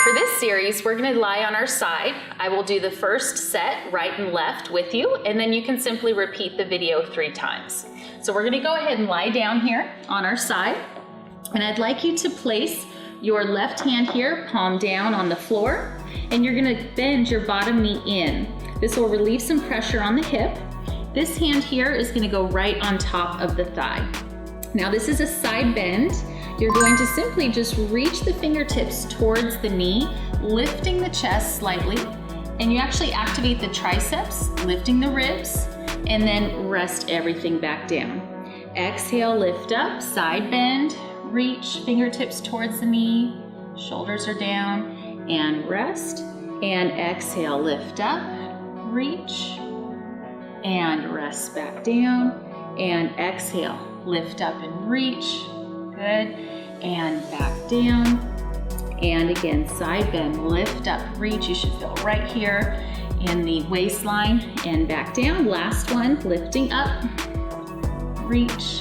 for this series, we're gonna lie on our side. I will do the first set, right and left, with you, and then you can simply repeat the video 3 times. So we're gonna go ahead and lie down here on our side, and I'd like you to place your left hand here, palm down on the floor, and you're gonna bend your bottom knee in. This will relieve some pressure on the hip. This hand here is gonna go right on top of the thigh. Now this is a side bend. You're going to simply just reach the fingertips towards the knee, lifting the chest slightly, and you actually activate the triceps, lifting the ribs, and then rest everything back down. Exhale, lift up, side bend, reach, fingertips towards the knee, shoulders are down, and rest. And exhale, lift up, reach, and rest back down. And exhale, lift up and reach. Good. And back down. And again, side bend, lift up, reach. You should feel right here in the waistline, and back down. Last one, lifting up, reach,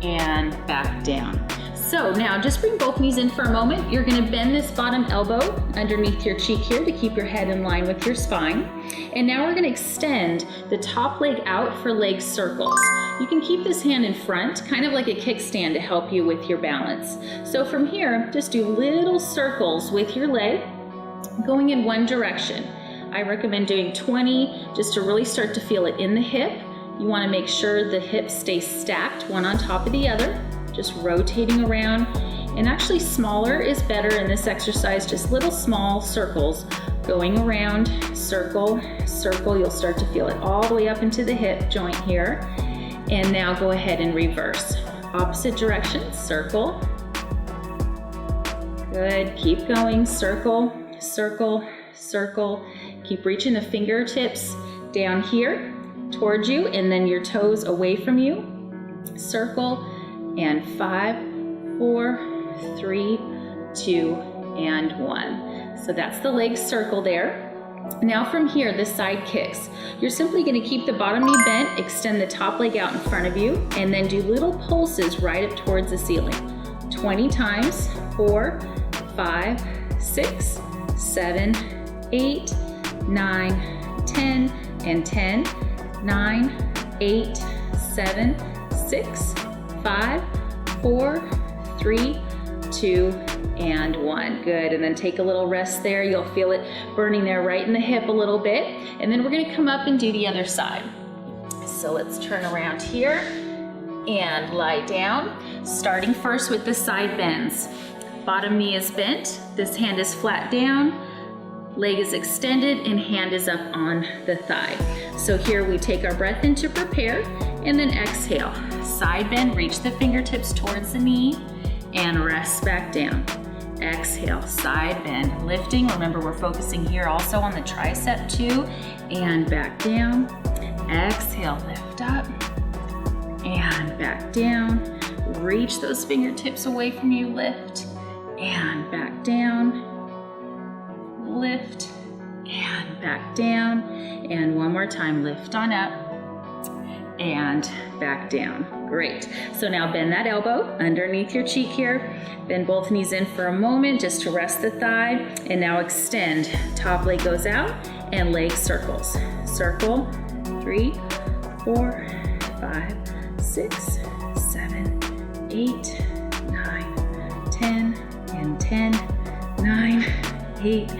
and back down. So now just bring both knees in for a moment. You're gonna bend this bottom elbow underneath your cheek here to keep your head in line with your spine. And now we're gonna extend the top leg out for leg circles. You can keep this hand in front, kind of like a kickstand to help you with your balance. So from here, just do little circles with your leg going in one direction. I recommend doing 20 just to really start to feel it in the hip. You wanna make sure the hips stay stacked, one on top of the other. Just rotating around, and actually smaller is better in this exercise, just little small circles going around, circle, circle. You'll start to feel it all the way up into the hip joint here. And now go ahead and reverse. Opposite direction, circle. Good, keep going, circle, circle, circle. Keep reaching the fingertips down here towards you, and then your toes away from you. Circle. And 5, 4, 3, 2, and 1. So that's the leg circle there. Now from here, the side kicks. You're simply gonna keep the bottom knee bent, extend the top leg out in front of you, and then do little pulses right up towards the ceiling. 20 times, 4, 5, 6, 7, 8, 9, 10, and 10, 9, 8, 7, 6, 5, 4, 3, 2, and 1. Good, and then take a little rest there. You'll feel it burning there right in the hip a little bit. And then we're gonna come up and do the other side. So let's turn around here and lie down, starting first with the side bends. Bottom knee is bent, this hand is flat down, leg is extended, and hand is up on the thigh. So here we take our breath in to prepare, and then exhale. Side bend, reach the fingertips towards the knee, and rest back down. Exhale, side bend, lifting. Remember, we're focusing here also on the tricep too, and back down. Exhale, lift up, and back down. Reach those fingertips away from you, lift, and back down. Lift, and back down. And one more time, lift on up, and back down. Great. So now bend that elbow underneath your cheek here. Bend both knees in for a moment just to rest the thigh. And now extend. Top leg goes out and leg circles. Circle. 3, 4, 5, 6, 7, 8, 9, 10, and 10, 9, 8,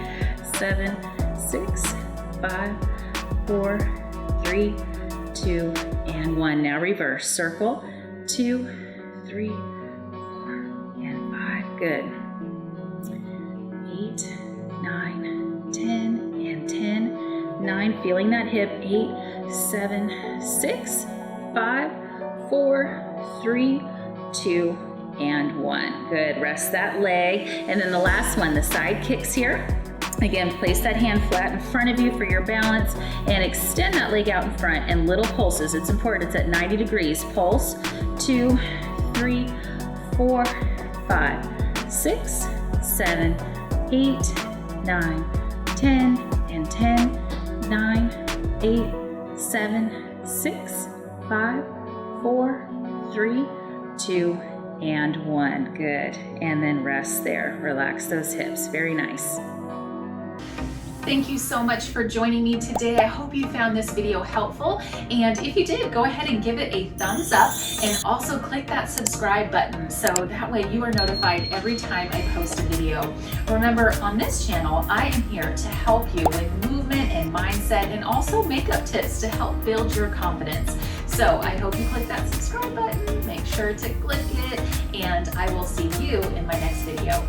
7, 6, 5, 4, 3, 2, and 1. Now reverse. Circle. 2, 3, 4, and 5. Good. 8, 9, 10, and 10, 9. Feeling that hip. 8, 7, 6, 5, 4, 3, 2, and 1. Good. Rest that leg. And then the last one, the side kicks here. Again, place that hand flat in front of you for your balance and extend that leg out in front and little pulses. It's important, it's at 90 degrees. Pulse, 2, 3, 4, 5, 6, 7, 8, 9, 10, and 10, 9, 8, 7, 6, 5, 4, 3, 2, and 1. Good. And then rest there. Relax those hips. Very nice. Thank you so much for joining me today. I hope you found this video helpful. And if you did, go ahead and give it a thumbs up and also click that subscribe button so that way you are notified every time I post a video. Remember, on this channel, I am here to help you with movement and mindset and also makeup tips to help build your confidence. So I hope you click that subscribe button, make sure to click it, and I will see you in my next video.